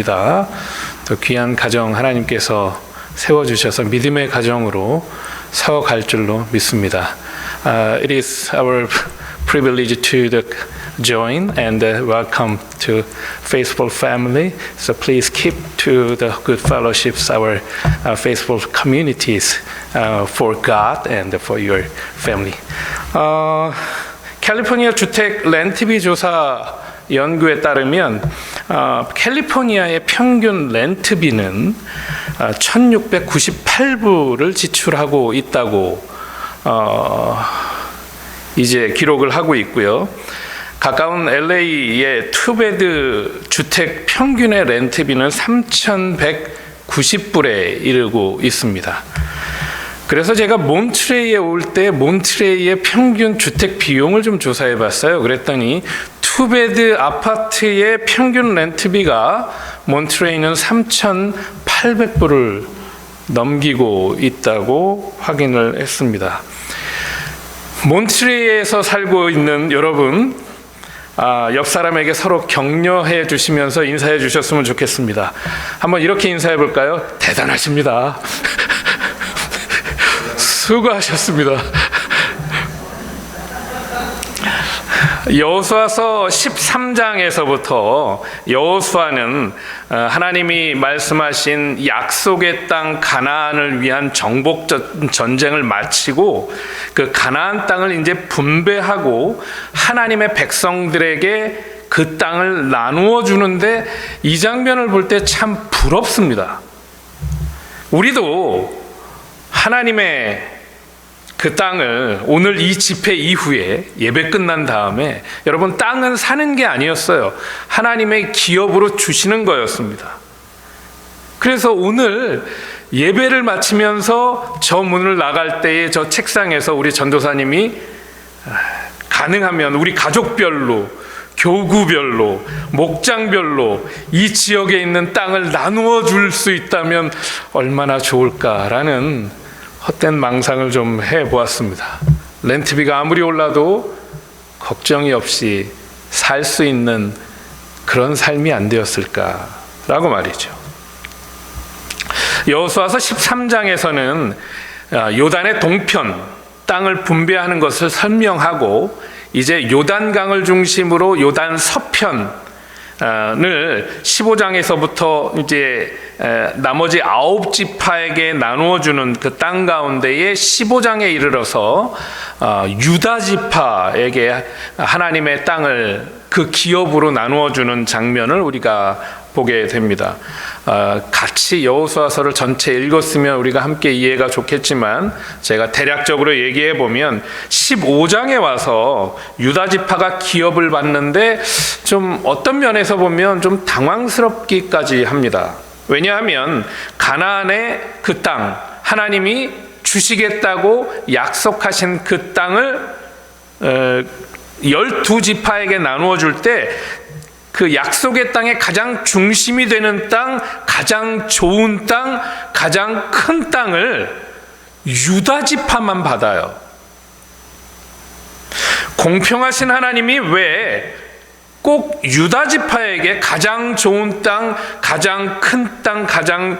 또 귀한 가정 하나님께서 세워주셔서 믿음의 가정으로 세워갈 줄로 믿습니다. It is our privilege to join and welcome to Faithful family. So please keep to the good fellowships, our faithful communities for God and for your family. 캘리포니아 주택 렌트비 조사 연구에 따르면 캘리포니아의 평균 렌트비는 1,698불을 지출하고 있다고 이제 기록을 하고 있고요. 가까운 LA의 투베드 주택 평균의 렌트비는 3,190불에 이르고 있습니다. 그래서 제가 몬트레이에 올 때 몬트레이의 평균 주택 비용을 좀 조사해 봤어요. 그랬더니 투베드 아파트의 평균 렌트비가 몬트레이는 3,800불을 넘기고 있다고 확인을 했습니다. 몬트레이에서 살고 있는 여러분, 옆 사람에게 서로 격려해 주시면서 인사해 주셨으면 좋겠습니다. 한번 이렇게 인사해 볼까요? 대단하십니다. 수고하셨습니다. 여호수아서 13장에서부터 여호수아는 하나님이 말씀하신 약속의 땅 가나안을 위한 정복 전쟁을 마치고 그 가나안 땅을 이제 분배하고 하나님의 백성들에게 그 땅을 나누어 주는데 이 장면을 볼 때 참 부럽습니다. 우리도 하나님의 그 땅을 오늘 이 집회 이후에 예배 끝난 다음에 여러분 땅은 사는 게 아니었어요. 하나님의 기업으로 주시는 거였습니다. 그래서 오늘 예배를 마치면서 저 문을 나갈 때에 저 책상에서 우리 전도사님이 가능하면 우리 가족별로 교구별로 목장별로 이 지역에 있는 땅을 나누어 줄 수 있다면 얼마나 좋을까라는 헛된 망상을 좀 해보았습니다. 렌트비가 아무리 올라도 걱정이 없이 살 수 있는 그런 삶이 안 되었을까라고 말이죠. 여호수아서 13장에서는 요단의 동편 땅을 분배하는 것을 설명하고 이제 요단강을 중심으로 요단 서편을 15장에서부터 이제 나머지 9지파에게 나누어 주는 그 땅 가운데에 15장에 이르러서 유다 지파에게 하나님의 땅을 그 기업으로 나누어 주는 장면을 우리가 보게 됩니다. 같이 여호수아서를 전체 읽었으면 우리가 함께 이해가 좋겠지만 제가 대략적으로 얘기해 보면 15장에 와서 유다 지파가 기업을 받는데 좀 어떤 면에서 보면 좀 당황스럽기까지 합니다. 왜냐하면 가나안의 그 땅, 하나님이 주시겠다고 약속하신 그 땅을 12지파에게 나누어 줄 때 그 약속의 땅의 가장 중심이 되는 땅, 가장 좋은 땅, 가장 큰 땅을 유다 지파만 받아요. 공평하신 하나님이 왜 꼭 유다 지파에게 가장 좋은 땅, 가장 큰 땅, 가장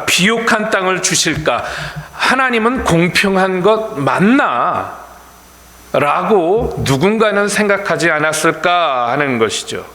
비옥한 땅을 주실까? 하나님은 공평한 것 맞나? 라고 누군가는 생각하지 않았을까 하는 것이죠.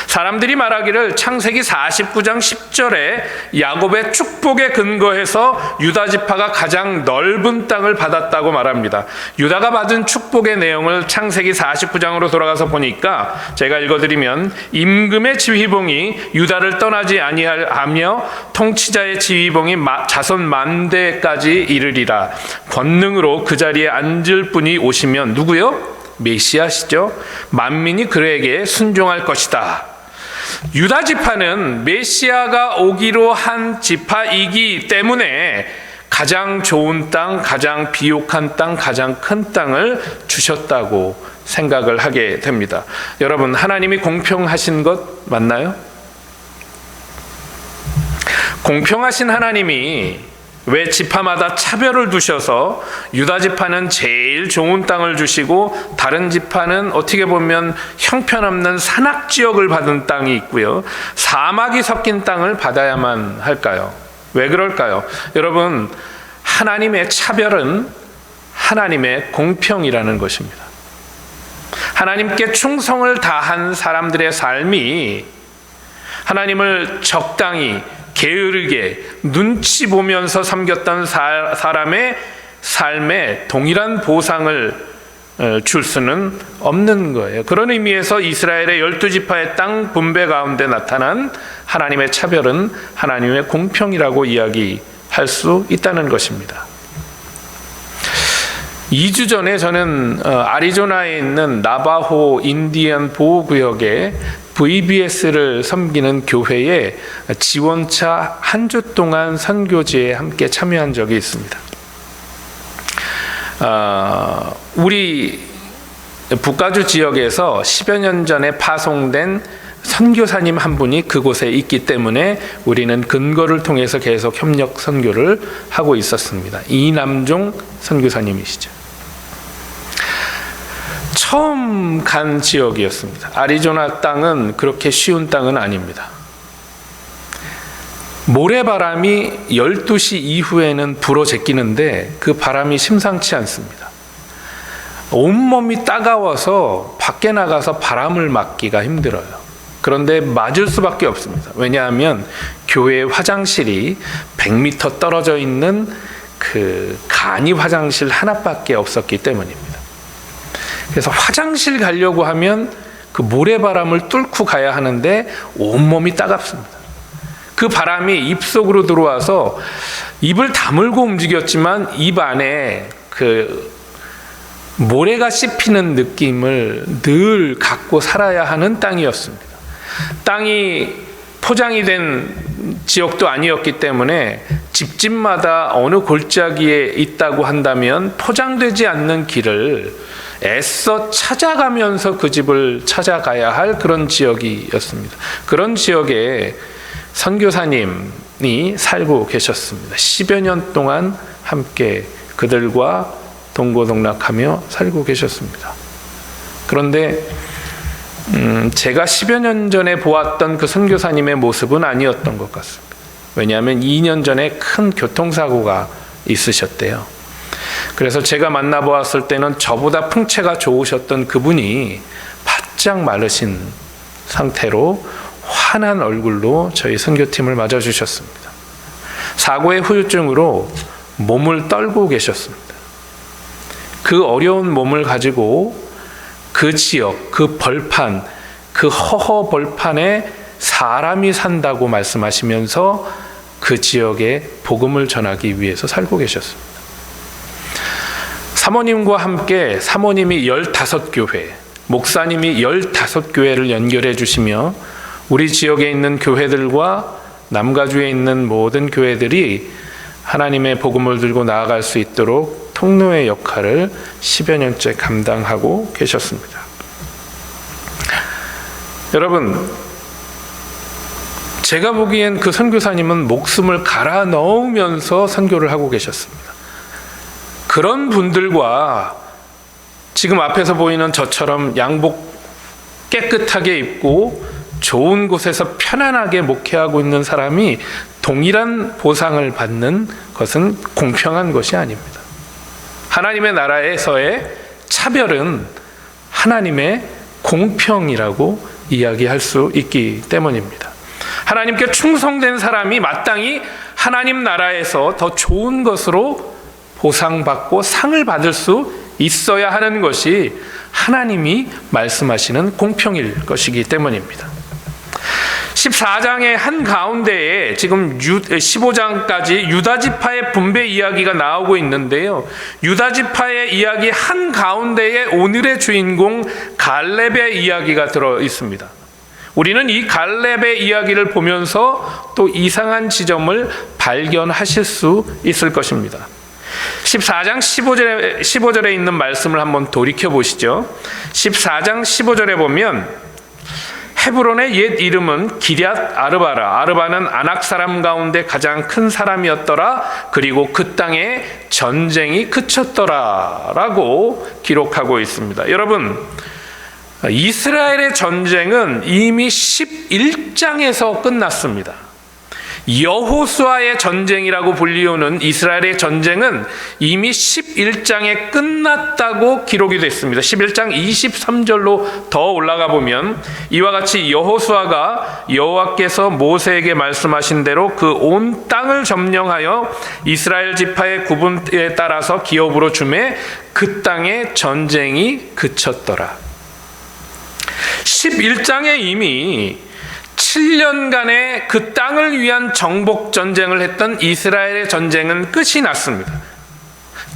사람들이 말하기를 창세기 49장 10절에 야곱의 축복에 근거해서 유다 지파가 가장 넓은 땅을 받았다고 말합니다. 유다가 받은 축복의 내용을 창세기 49장으로 돌아가서 보니까 제가 읽어드리면 임금의 지휘봉이 유다를 떠나지 아니하며 통치자의 지휘봉이 자손 만대까지 이르리라. 권능으로 그 자리에 앉을 분이 오시면 누구요? 메시아시죠. 만민이 그에게 순종할 것이다. 유다 지파는 메시아가 오기로 한 지파이기 때문에 가장 좋은 땅, 가장 비옥한 땅, 가장 큰 땅을 주셨다고 생각을 하게 됩니다. 여러분, 하나님이 공평하신 것 맞나요? 공평하신 하나님이 왜 지파마다 차별을 두셔서 유다 지파는 제일 좋은 땅을 주시고 다른 지파는 어떻게 보면 형편없는 산악 지역을 받은 땅이 있고요, 사막이 섞인 땅을 받아야만 할까요? 왜 그럴까요? 여러분, 하나님의 차별은 하나님의 공평이라는 것입니다. 하나님께 충성을 다한 사람들의 삶이 하나님을 적당히 게으르게 눈치 보면서 섬겼던 사람의 삶에 동일한 보상을 줄 수는 없는 거예요. 그런 의미에서 이스라엘의 12지파의 땅 분배 가운데 나타난 하나님의 차별은 하나님의 공평이라고 이야기할 수 있다는 것입니다. 2주 전에 저는 애리조나에 있는 나바호 인디언 보호구역에 VBS를 섬기는 교회의 지원차 한 주 동안 선교지에 함께 참여한 적이 있습니다. 우리 북가주 지역에서 10여 년 전에 파송된 선교사님 한 분이 그곳에 있기 때문에 우리는 근거를 통해서 계속 협력 선교를 하고 있었습니다. 이남종 선교사님이시죠. 처음 간 지역이었습니다. 애리조나 땅은 그렇게 쉬운 땅은 아닙니다. 모래바람이 12시 이후에는 불어 제끼는데 그 바람이 심상치 않습니다. 온몸이 따가워서 밖에 나가서 바람을 맞기가 힘들어요. 그런데 맞을 수밖에 없습니다. 왜냐하면 교회 화장실이 100m 떨어져 있는 그 간이 화장실 하나밖에 없었기 때문입니다. 그래서 화장실 가려고 하면 그 모래바람을 뚫고 가야 하는데 온몸이 따갑습니다. 그 바람이 입속으로 들어와서 입을 다물고 움직였지만 입 안에 그 모래가 씹히는 느낌을 늘 갖고 살아야 하는 땅이었습니다. 땅이 포장이 된 지역도 아니었기 때문에 집집마다 어느 골짜기에 있다고 한다면 포장되지 않는 길을 애써 찾아가면서 그 집을 찾아가야 할 그런 지역이었습니다. 그런 지역에 선교사님이 살고 계셨습니다. 10여 년 동안 함께 그들과 동고동락하며 살고 계셨습니다. 그런데 제가 10여 년 전에 보았던 그 선교사님의 모습은 아니었던 것 같습니다. 왜냐하면 2년 전에 큰 교통사고가 있으셨대요. 그래서 제가 만나보았을 때는 저보다 풍채가 좋으셨던 그분이 바짝 마르신 상태로 환한 얼굴로 저희 선교팀을 맞아주셨습니다. 사고의 후유증으로 몸을 떨고 계셨습니다. 그 어려운 몸을 가지고 그 지역, 그 벌판, 그 허허 벌판에 사람이 산다고 말씀하시면서 그 지역에 복음을 전하기 위해서 살고 계셨습니다. 사모님과 함께 사모님이 15교회, 목사님이 15교회를 연결해 주시며 우리 지역에 있는 교회들과 남가주에 있는 모든 교회들이 하나님의 복음을 들고 나아갈 수 있도록 통로의 역할을 10여 년째 감당하고 계셨습니다. 여러분, 제가 보기엔 그 선교사님은 목숨을 갈아 넣으면서 선교를 하고 계셨습니다. 그런 분들과 지금 앞에서 보이는 저처럼 양복 깨끗하게 입고 좋은 곳에서 편안하게 목회하고 있는 사람이 동일한 보상을 받는 것은 공평한 것이 아닙니다. 하나님의 나라에서의 차별은 하나님의 공평이라고 이야기할 수 있기 때문입니다. 하나님께 충성된 사람이 마땅히 하나님 나라에서 더 좋은 것으로 보상받고 상을 받을 수 있어야 하는 것이 하나님이 말씀하시는 공평일 것이기 때문입니다. 14장의 한가운데에 지금 15장까지 유다지파의 분배 이야기가 나오고 있는데요, 유다지파의 이야기 한가운데에 오늘의 주인공 갈렙의 이야기가 들어 있습니다. 우리는 이 갈렙의 이야기를 보면서 또 이상한 지점을 발견하실 수 있을 것입니다. 14장 15절에 있는 말씀을 한번 돌이켜 보시죠. 14장 15절에 보면 헤브론의 옛 이름은 기럇 아르바라. 아르바는 아낙 사람 가운데 가장 큰 사람이었더라. 그리고 그 땅에 전쟁이 그쳤더라 라고 기록하고 있습니다. 여러분, 이스라엘의 전쟁은 이미 11장에서 끝났습니다. 여호수아의 전쟁이라고 불리우는 이스라엘의 전쟁은 이미 11장에 끝났다고 기록이 됐습니다. 11장 23절로 더 올라가 보면 이와 같이 여호수아가 여호와께서 모세에게 말씀하신 대로 그 온 땅을 점령하여 이스라엘 지파의 구분에 따라서 기업으로 주매 그 땅에 전쟁이 그쳤더라. 11장에 이미 7년간의 그 땅을 위한 정복 전쟁을 했던 이스라엘의 전쟁은 끝이 났습니다.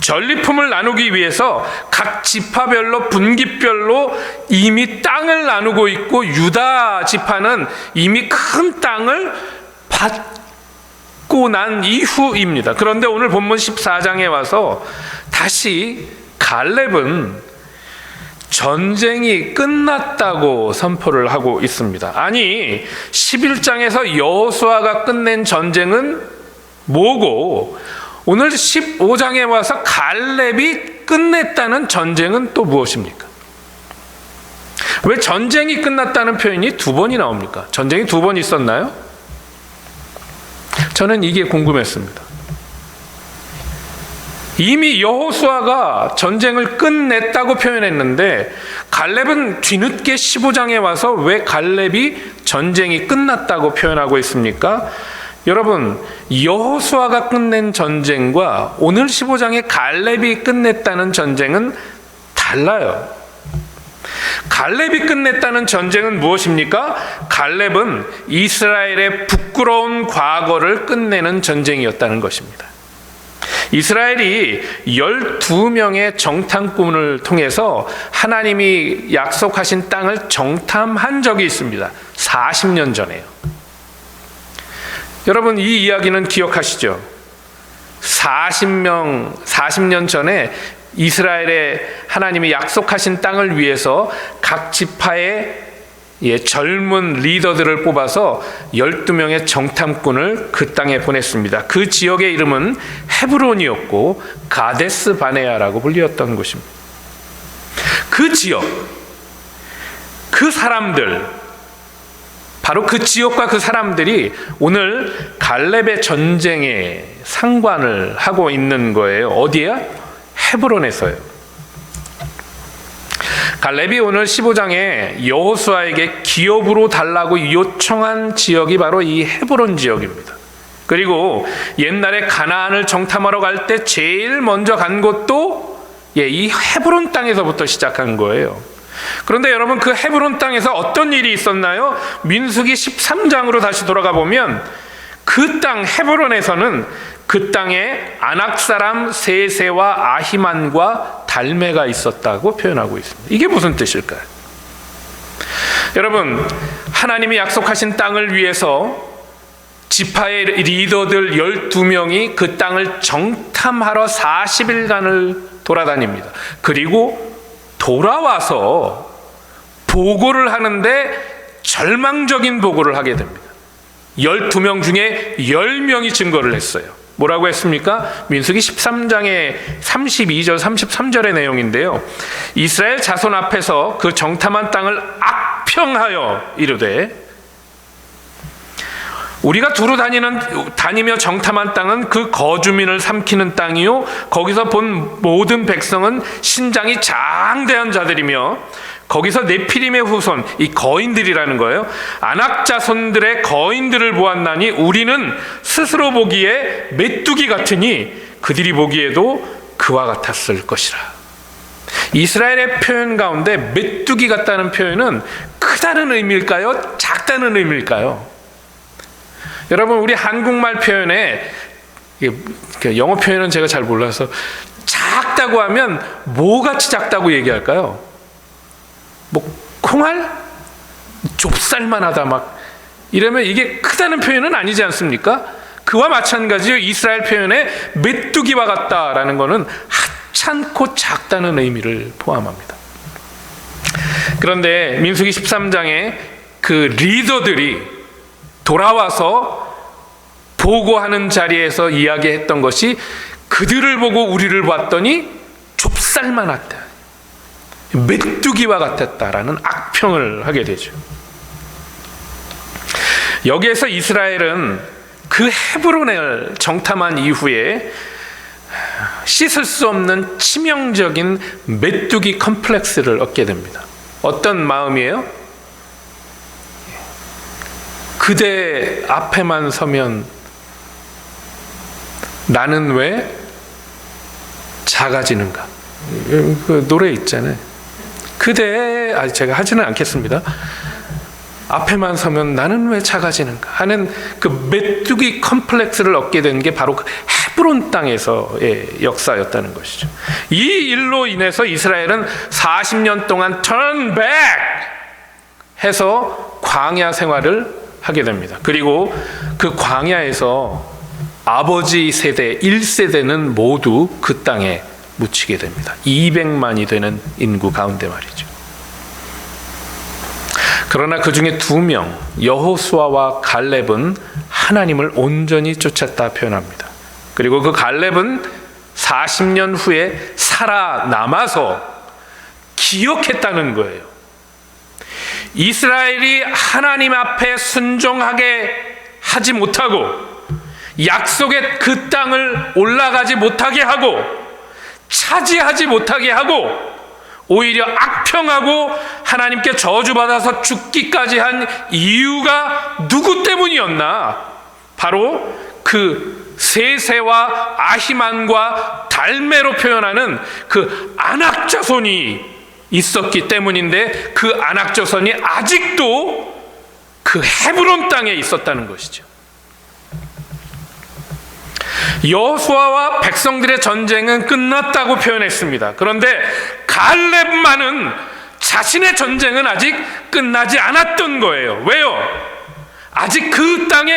전리품을 나누기 위해서 각 지파별로 분깃별로 이미 땅을 나누고 있고, 유다 지파는 이미 큰 땅을 받고 난 이후입니다. 그런데 오늘 본문 14장에 와서 다시 갈렙은 전쟁이 끝났다고 선포를 하고 있습니다. 아니, 11장에서 여호수아가 끝낸 전쟁은 뭐고, 오늘 15장에 와서 갈렙이 끝냈다는 전쟁은 또 무엇입니까? 왜 전쟁이 끝났다는 표현이 두 번이 나옵니까? 전쟁이 두 번 있었나요? 저는 이게 궁금했습니다. 이미 여호수아가 전쟁을 끝냈다고 표현했는데 갈렙은 뒤늦게 15장에 와서 왜 갈렙이 전쟁이 끝났다고 표현하고 있습니까? 여러분, 여호수아가 끝낸 전쟁과 오늘 15장에 갈렙이 끝냈다는 전쟁은 달라요. 갈렙이 끝냈다는 전쟁은 무엇입니까? 갈렙은 이스라엘의 부끄러운 과거를 끝내는 전쟁이었다는 것입니다. 이스라엘이 12명의 정탐꾼을 통해서 하나님이 약속하신 땅을 정탐한 적이 있습니다. 40년 전에요. 여러분, 이 이야기는 기억하시죠? 40년 전에 이스라엘의 하나님이 약속하신 땅을 위해서 각 지파의 젊은 리더들을 뽑아서 12명의 정탐꾼을 그 땅에 보냈습니다. 그 지역의 이름은 헤브론이었고 가데스 바네아라고 불리었던 곳입니다. 그 지역, 그 사람들, 바로 그 지역과 그 사람들이 오늘 갈렙의 전쟁에 상관을 하고 있는 거예요. 어디야? 헤브론에서요. 갈렙이 오늘 15장에 여호수아에게 기업으로 달라고 요청한 지역이 바로 이 헤브론 지역입니다. 그리고 옛날에 가나안을 정탐하러 갈 때 제일 먼저 간 곳도 이 헤브론 땅에서부터 시작한 거예요. 그런데 여러분, 그 헤브론 땅에서 어떤 일이 있었나요? 민수기 13장으로 다시 돌아가 보면 그 땅 헤브론에서는 그 땅에 아낙 사람 세세와 아히만과 달메가 있었다고 표현하고 있습니다. 이게 무슨 뜻일까요? 여러분, 하나님이 약속하신 땅을 위해서 지파의 리더들 12명이 그 땅을 정탐하러 40일간을 돌아다닙니다. 그리고 돌아와서 보고를 하는데 절망적인 보고를 하게 됩니다. 12명 중에 10명이 증거를 했어요. 뭐라고 했습니까? 민수기 13장의 32절 33절의 내용인데요, 이스라엘 자손 앞에서 그 정탐한 땅을 악평하여 이르되, 우리가 두루 다니며 정탐한 땅은 그 거주민을 삼키는 땅이요, 거기서 본 모든 백성은 신장이 장대한 자들이며, 거기서 네피림의 후손, 이 거인들이라는 거예요, 아낙 자손들의 거인들을 보았나니 우리는 스스로 보기에 메뚜기 같으니 그들이 보기에도 그와 같았을 것이라. 이스라엘의 표현 가운데 메뚜기 같다는 표현은 크다는 의미일까요? 작다는 의미일까요? 여러분, 우리 한국말 표현에, 영어 표현은 제가 잘 몰라서, 작다고 하면 뭐같이 작다고 얘기할까요? 뭐 콩알? 좁쌀만 하다 막 이러면 이게 크다는 표현은 아니지 않습니까? 그와 마찬가지로 이스라엘 표현에 메뚜기와 같다라는 것은 하찮고 작다는 의미를 포함합니다. 그런데 민수기 13장에 그 리더들이 돌아와서 보고하는 자리에서 이야기했던 것이 그들을 보고 우리를 봤더니 좁쌀만 같다, 메뚜기와 같았다라는 악평을 하게 되죠. 여기에서 이스라엘은 그 헤브론을 정탐한 이후에 씻을 수 없는 치명적인 메뚜기 컴플렉스를 얻게 됩니다. 어떤 마음이에요? 그대 앞에만 서면 나는 왜 작아지는가? 그 노래 있잖아요. 그대, 제가 하지는 않겠습니다. 앞에만 서면 나는 왜 작아지는가 하는 그 메뚜기 컴플렉스를 얻게 된 게 바로 그 헤브론 땅에서의 역사였다는 것이죠. 이 일로 인해서 이스라엘은 40년 동안 turn back 해서 광야 생활을 하게 됩니다. 그리고 그 광야에서 아버지 세대 1세대는 모두 그 땅에 묻히게 됩니다. 200만이 되는 인구 가운데 말이죠. 그러나 그 중에 2명, 여호수아와 갈렙은 하나님을 온전히 쫓았다 표현합니다. 그리고 그 갈렙은 40년 후에 살아남아서 기억했다는 거예요. 이스라엘이 하나님 앞에 순종하게 하지 못하고 약속의 그 땅을 올라가지 못하게 하고 차지하지 못하게 하고 오히려 악평하고 하나님께 저주받아서 죽기까지 한 이유가 누구 때문이었나? 바로 그 세세와 아히만과 달메로 표현하는 그 안악자손이 있었기 때문인데, 그 안악자손이 아직도 그 헤브론 땅에 있었다는 것이죠. 여호수아와 백성들의 전쟁은 끝났다고 표현했습니다. 그런데 갈렙만은 자신의 전쟁은 아직 끝나지 않았던 거예요. 왜요? 아직 그 땅에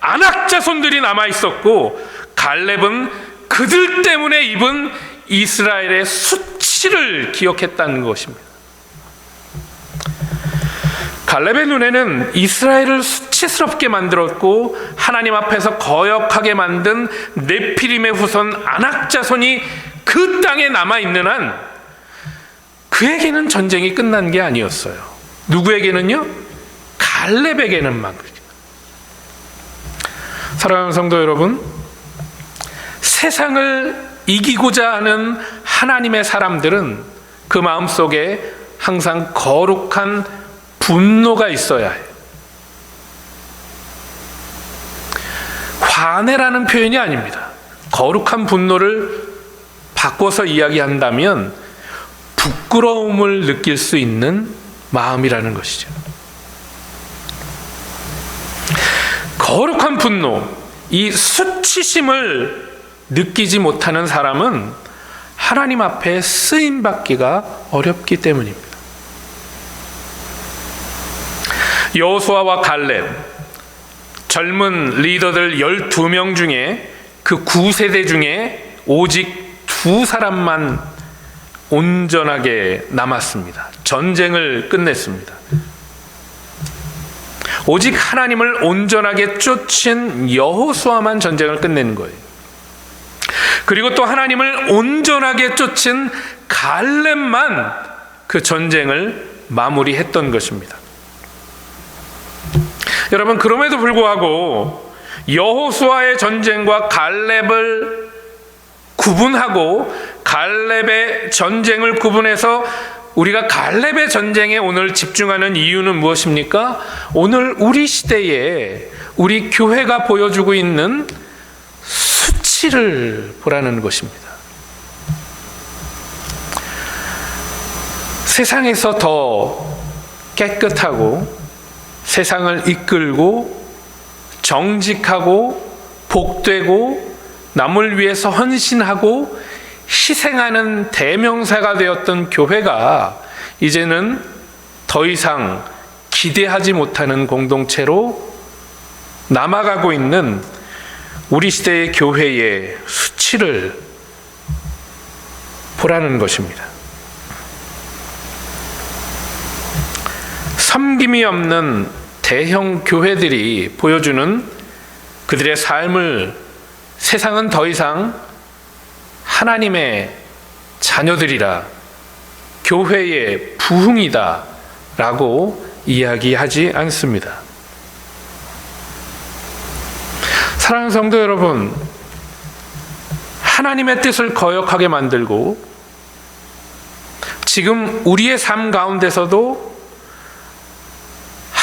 안악자손들이 남아 있었고, 갈렙은 그들 때문에 입은 이스라엘의 수치를 기억했다는 것입니다. 갈렙의 눈에는 이스라엘을 수치스럽게 만들었고 하나님 앞에서 거역하게 만든 네피림의 후손 안악자손이 그 땅에 남아있는 한 그에게는 전쟁이 끝난 게 아니었어요. 누구에게는요? 갈렙에게는만. 사랑하는 성도 여러분, 세상을 이기고자 하는 하나님의 사람들은 그 마음속에 항상 거룩한 분노가 있어야 해요. 관해라는 표현이 아닙니다. 거룩한 분노를 바꿔서 이야기한다면 부끄러움을 느낄 수 있는 마음이라는 것이죠. 거룩한 분노, 이 수치심을 느끼지 못하는 사람은 하나님 앞에 쓰임받기가 어렵기 때문입니다. 여호수아와 갈렙, 젊은 리더들 12명 중에 그 9세대 중에 오직 2사람만 온전하게 남았습니다. 전쟁을 끝냈습니다. 오직 하나님을 온전하게 쫓은 여호수아만 전쟁을 끝내는 거예요. 그리고 또 하나님을 온전하게 쫓은 갈렙만 그 전쟁을 마무리했던 것입니다. 여러분, 그럼에도 불구하고 여호수아의 전쟁과 갈렙을 구분하고 갈렙의 전쟁을 구분해서 우리가 갈렙의 전쟁에 오늘 집중하는 이유는 무엇입니까? 오늘 우리 시대에 우리 교회가 보여주고 있는 수치를 보라는 것입니다. 세상에서 더 깨끗하고 세상을 이끌고 정직하고 복되고 남을 위해서 헌신하고 희생하는 대명사가 되었던 교회가 이제는 더 이상 기대하지 못하는 공동체로 남아가고 있는 우리 시대의 교회의 수치를 보라는 것입니다. 섬김이 없는 대형 교회들이 보여주는 그들의 삶을 세상은 더 이상 하나님의 자녀들이라, 교회의 부흥이다 라고 이야기하지 않습니다. 사랑하는 성도 여러분, 하나님의 뜻을 거역하게 만들고 지금 우리의 삶 가운데서도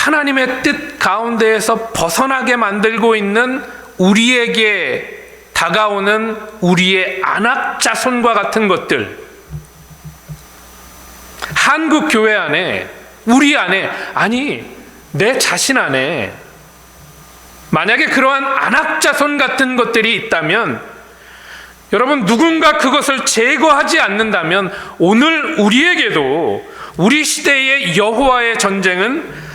하나님의 뜻 가운데에서 벗어나게 만들고 있는 우리에게 다가오는 우리의 안악자손과 같은 것들, 한국 교회 안에, 우리 안에, 아니 내 자신 안에 만약에 그러한 안악자손 같은 것들이 있다면, 여러분 누군가 그것을 제거하지 않는다면 오늘 우리에게도 우리 시대의 여호와의 전쟁은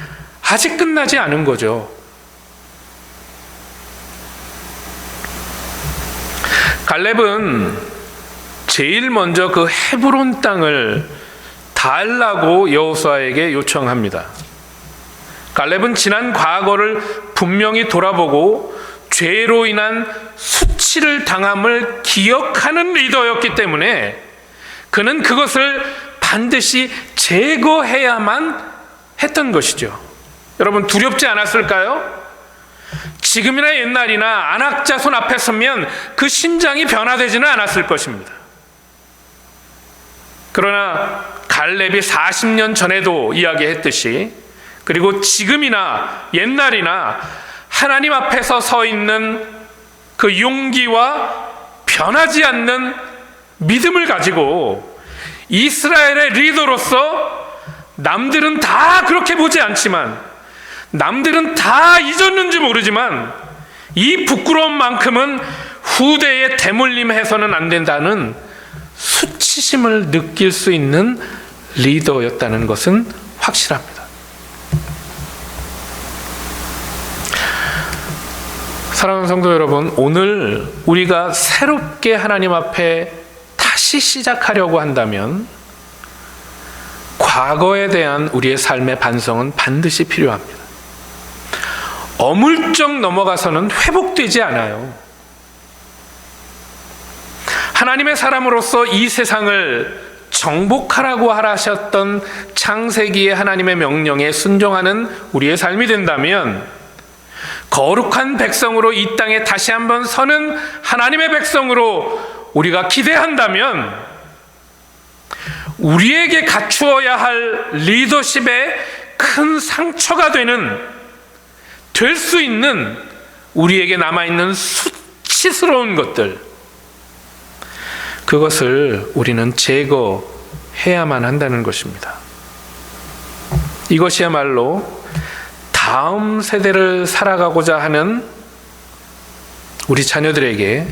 아직 끝나지 않은 거죠. 갈렙은 제일 먼저 그 헤브론 땅을 달라고 여호수아에게 요청합니다. 갈렙은 지난 과거를 분명히 돌아보고 죄로 인한 수치를 당함을 기억하는 리더였기 때문에 그는 그것을 반드시 제거해야만 했던 것이죠. 여러분 두렵지 않았을까요? 지금이나 옛날이나 안악자손 앞에 서면 그 심장이 변화되지는 않았을 것입니다. 그러나 갈렙이 40년 전에도 이야기했듯이, 그리고 지금이나 옛날이나 하나님 앞에서 서 있는 그 용기와 변하지 않는 믿음을 가지고 이스라엘의 리더로서 남들은 다 그렇게 보지 않지만, 남들은 다 잊었는지 모르지만 이 부끄러움만큼은 후대에 대물림해서는 안 된다는 수치심을 느낄 수 있는 리더였다는 것은 확실합니다. 사랑하는 성도 여러분, 오늘 우리가 새롭게 하나님 앞에 다시 시작하려고 한다면 과거에 대한 우리의 삶의 반성은 반드시 필요합니다. 어물쩍 넘어가서는 회복되지 않아요. 하나님의 사람으로서 이 세상을 정복하라고 하셨던 창세기의 하나님의 명령에 순종하는 우리의 삶이 된다면, 거룩한 백성으로 이 땅에 다시 한번 서는 하나님의 백성으로 우리가 기대한다면, 우리에게 갖추어야 할 리더십에 큰 상처가 될 수 있는 우리에게 남아있는 수치스러운 것들, 그것을 우리는 제거해야만 한다는 것입니다. 이것이야말로 다음 세대를 살아가고자 하는 우리 자녀들에게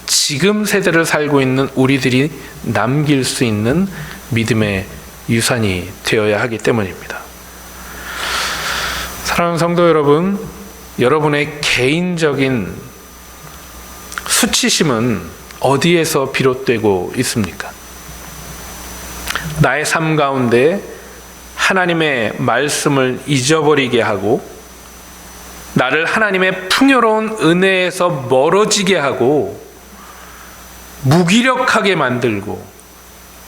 지금 세대를 살고 있는 우리들이 남길 수 있는 믿음의 유산이 되어야 하기 때문입니다. 사랑하는 성도 여러분, 여러분의 개인적인 수치심은 어디에서 비롯되고 있습니까? 나의 삶 가운데 하나님의 말씀을 잊어버리게 하고 나를 하나님의 풍요로운 은혜에서 멀어지게 하고 무기력하게 만들고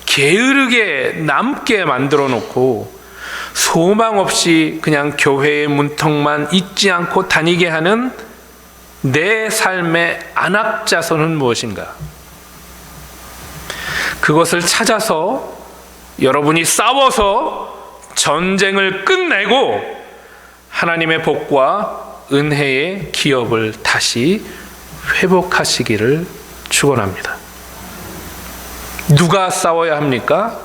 게으르게 남게 만들어 놓고 소망 없이 그냥 교회의 문턱만 잊지 않고 다니게 하는 내 삶의 안악자손은 무엇인가? 그것을 찾아서 여러분이 싸워서 전쟁을 끝내고 하나님의 복과 은혜의 기업을 다시 회복하시기를 축원합니다. 누가 싸워야 합니까?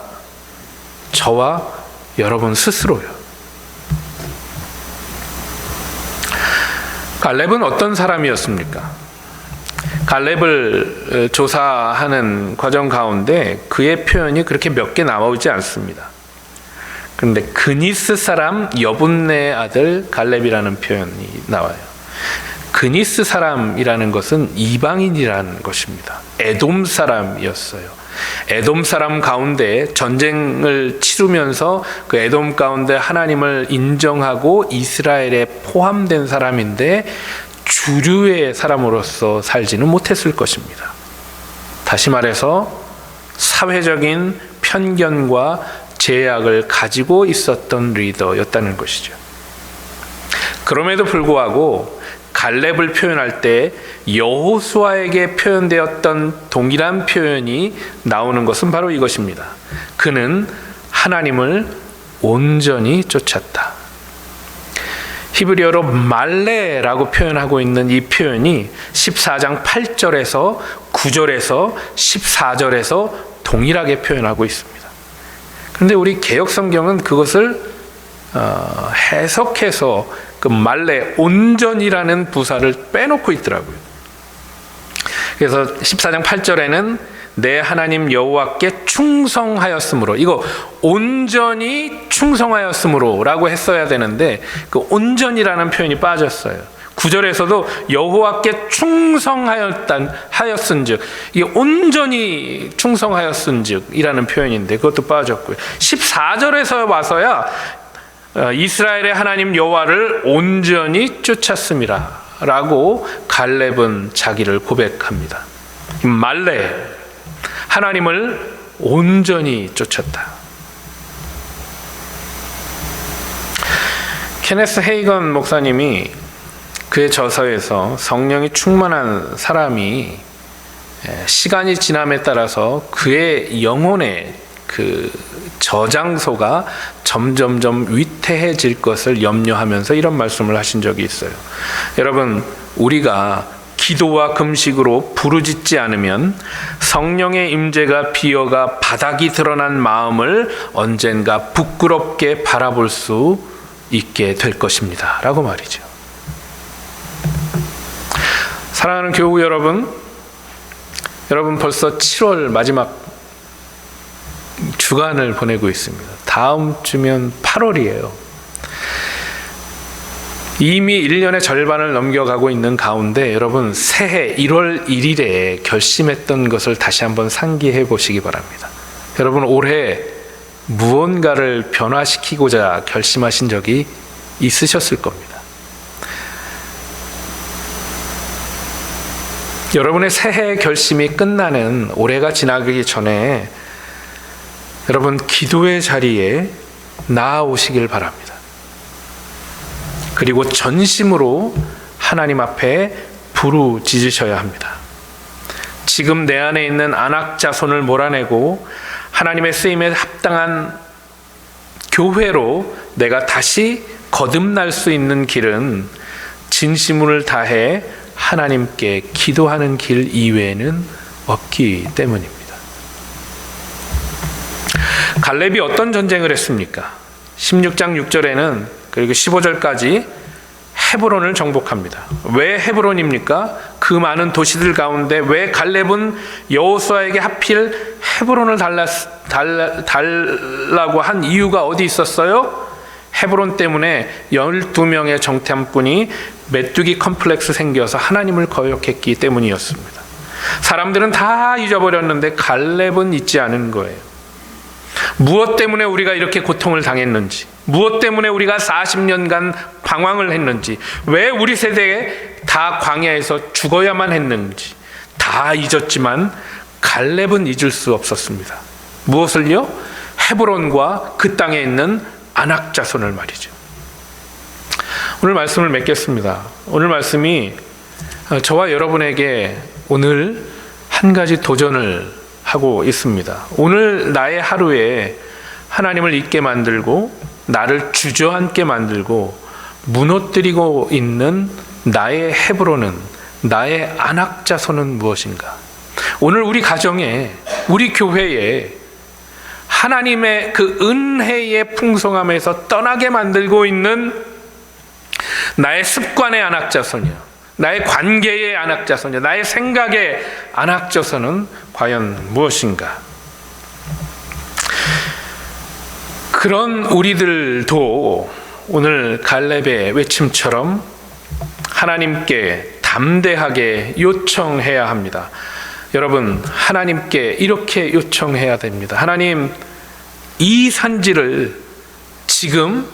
저와 여러분 스스로요. 갈렙은 어떤 사람이었습니까? 갈렙을 조사하는 과정 가운데 그의 표현이 그렇게 몇 개 나오지 않습니다. 그런데 그니스 사람 여분네의 아들 갈렙이라는 표현이 나와요. 그니스 사람이라는 것은 이방인이라는 것입니다. 에돔 사람이었어요. 에돔 사람 가운데 전쟁을 치르면서 그 에돔 가운데 하나님을 인정하고 이스라엘에 포함된 사람인데 주류의 사람으로서 살지는 못했을 것입니다. 다시 말해서 사회적인 편견과 제약을 가지고 있었던 리더였다는 것이죠. 그럼에도 불구하고 갈렙을 표현할 때 여호수아에게 표현되었던 동일한 표현이 나오는 것은 바로 이것입니다. 그는 하나님을 온전히 쫓았다. 히브리어로 말레라고 표현하고 있는 이 표현이 14장 8절에서 9절에서 14절에서 동일하게 표현하고 있습니다. 그런데 우리 개역성경은 그것을 해석해서 그 말레 온전이라는 부사를 빼놓고 있더라고요. 그래서 14장 8절에는 내 하나님 여호와께 충성하였으므로, 이거 온전히 충성하였으므로 라고 했어야 되는데 그 온전이라는 표현이 빠졌어요. 9절에서도 여호와께 충성하였은즉, 이게 온전히 충성하였은즉 이라는 표현인데 그것도 빠졌고요. 14절에서 와서야 이스라엘의 하나님 여호와를 온전히 쫓았습니다 라고 갈렙은 자기를 고백합니다. 말레, 하나님을 온전히 쫓았다. 케네스 헤이건 목사님이 그의 저서에서 성령이 충만한 사람이 시간이 지남에 따라서 그의 영혼의 그 저장소가 점점점 위태해질 것을 염려하면서 이런 말씀을 하신 적이 있어요. 여러분, 우리가 기도와 금식으로 부르짖지 않으면 성령의 임재가 비어가 바닥이 드러난 마음을 언젠가 부끄럽게 바라볼 수 있게 될 것입니다 라고 말이죠. 사랑하는 교우 여러분 벌써 7월 마지막 주간을 보내고 있습니다. 다음 주면 8월이에요. 이미 1년의 절반을 넘겨가고 있는 가운데 여러분, 새해 1월 1일에 결심했던 것을 다시 한번 상기해 보시기 바랍니다. 여러분, 올해 무언가를 변화시키고자 결심하신 적이 있으셨을 겁니다. 여러분의 새해 결심이 끝나는 올해가 지나기 전에 여러분, 기도의 자리에 나아오시길 바랍니다. 그리고 전심으로 하나님 앞에 부르짖으셔야 합니다. 지금 내 안에 있는 안악자손을 몰아내고 하나님의 쓰임에 합당한 교회로 내가 다시 거듭날 수 있는 길은 진심을 다해 하나님께 기도하는 길 이외에는 없기 때문입니다. 갈렙이 어떤 전쟁을 했습니까? 16장 6절에는 그리고 15절까지 헤브론을 정복합니다. 왜 헤브론입니까? 그 많은 도시들 가운데 왜 갈렙은 여호수아에게 하필 헤브론을 달라고 한 이유가 어디 있었어요? 헤브론 때문에 12명의 정탐꾼이 메뚜기 컴플렉스 생겨서 하나님을 거역했기 때문이었습니다. 사람들은 다 잊어버렸는데 갈렙은 잊지 않은 거예요. 무엇 때문에 우리가 이렇게 고통을 당했는지, 무엇 때문에 우리가 40년간 방황을 했는지, 왜 우리 세대에 다 광야에서 죽어야만 했는지 다 잊었지만 갈렙은 잊을 수 없었습니다. 무엇을요? 헤브론과 그 땅에 있는 안악자손을 말이죠. 오늘 말씀을 맺겠습니다. 오늘 말씀이 저와 여러분에게 오늘 한 가지 도전을 하고 있습니다. 오늘 나의 하루에 하나님을 잊게 만들고 나를 주저앉게 만들고 무너뜨리고 있는 나의 헤브론은, 나의 안악자손은 무엇인가? 오늘 우리 가정에, 우리 교회에 하나님의 그 은혜의 풍성함에서 떠나게 만들고 있는 나의 습관의 안악자손이요, 나의 관계의 안악자손이요, 나의 생각의 안악자손은 과연 무엇인가? 그런 우리들도 오늘 갈렙의 외침처럼 하나님께 담대하게 요청해야 합니다. 여러분, 하나님께 이렇게 요청해야 됩니다. 하나님, 이 산지를 지금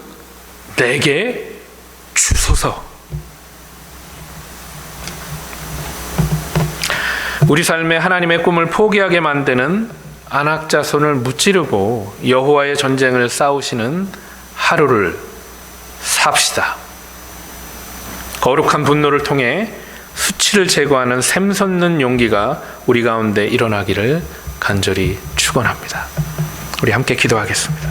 내게 주소서. 우리 삶에 하나님의 꿈을 포기하게 만드는 안악자손을 무찌르고 여호와의 전쟁을 싸우시는 하루를 삽시다. 거룩한 분노를 통해 수치를 제거하는 샘솟는 용기가 우리 가운데 일어나기를 간절히 축원합니다. 우리 함께 기도하겠습니다.